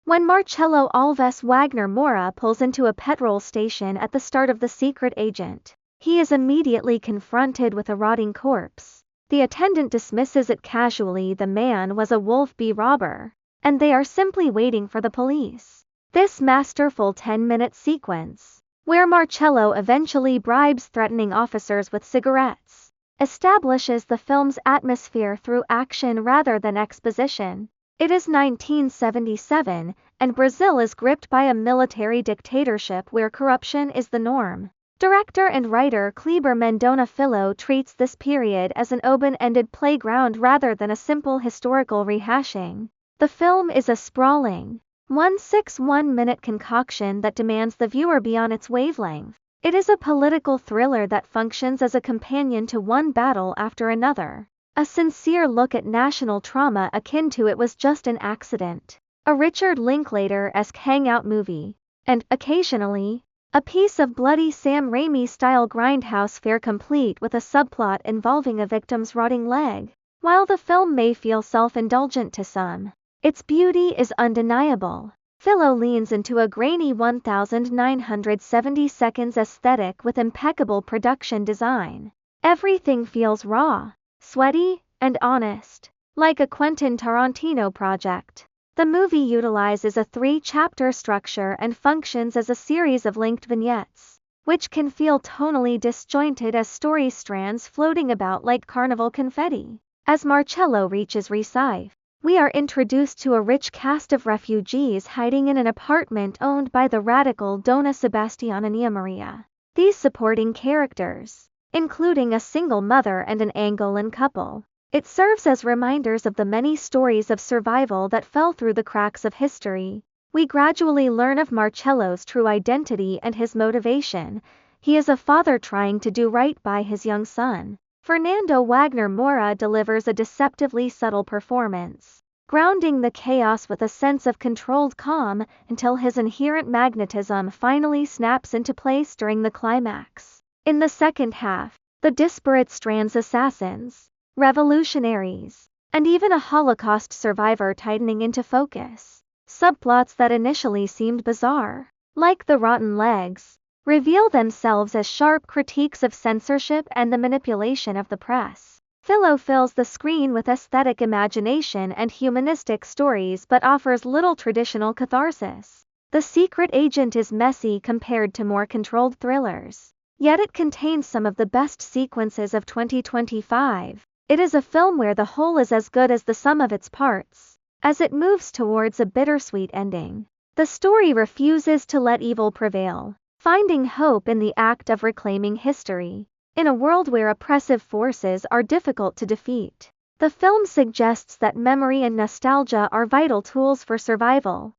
When Marcello Alves Wagner Moura pulls into a petrol station at the start of The Secret Agent, he is immediately confronted with a rotting corpse. The attendant dismisses it casually. The man was a wolf-bee robber, and they are simply waiting for the police. This masterful 10-minute sequence, where Marcello eventually bribes threatening officers with cigarettes, establishes the film's atmosphere through action rather than exposition. It is 1977, and Brazil is gripped by a military dictatorship where corruption is the norm. Director and writer Kleber Mendonça Filho treats this period as an open-ended playground rather than a simple historical rehashing. The film is a sprawling, 161-minute concoction that demands the viewer be on its wavelength. It is a political thriller that functions as a companion to one battle after another. A sincere look at national trauma akin to It Was Just an Accident, a Richard Linklater-esque hangout movie, and, occasionally, a piece of bloody Sam Raimi-style grindhouse fare complete with a subplot involving a victim's rotting leg. While the film may feel self-indulgent to some, its beauty is undeniable. Filho leans into a grainy 1970 seconds aesthetic with impeccable production design. Everything feels raw, sweaty, and honest, like a Quentin Tarantino project. The movie utilizes a 3-chapter structure and functions as a series of linked vignettes, which can feel tonally disjointed as story strands floating about like carnival confetti. As Marcello reaches Recife, we are introduced to a rich cast of refugees hiding in an apartment owned by the radical Dona Sebastiania Maria. These supporting characters, including a single mother and an Angolan couple, it serves as reminders of the many stories of survival that fell through the cracks of history. We gradually learn of Marcello's true identity and his motivation. He is a father trying to do right by his young son. Fernando Wagner Moura delivers a deceptively subtle performance, grounding the chaos with a sense of controlled calm until his inherent magnetism finally snaps into place during the climax. In the second half, the disparate strands assassins, revolutionaries, and even a Holocaust survivor tightening into focus. Subplots that initially seemed bizarre, like the rotten legs, reveal themselves as sharp critiques of censorship and the manipulation of the press. Filho fills the screen with aesthetic imagination and humanistic stories but offers little traditional catharsis. The Secret Agent is messy compared to more controlled thrillers, yet it contains some of the best sequences of 2025. It is a film where the whole is as good as the sum of its parts. As it moves towards a bittersweet ending, the story refuses to let evil prevail, finding hope in the act of reclaiming history. In a world where oppressive forces are difficult to defeat, the film suggests that memory and nostalgia are vital tools for survival.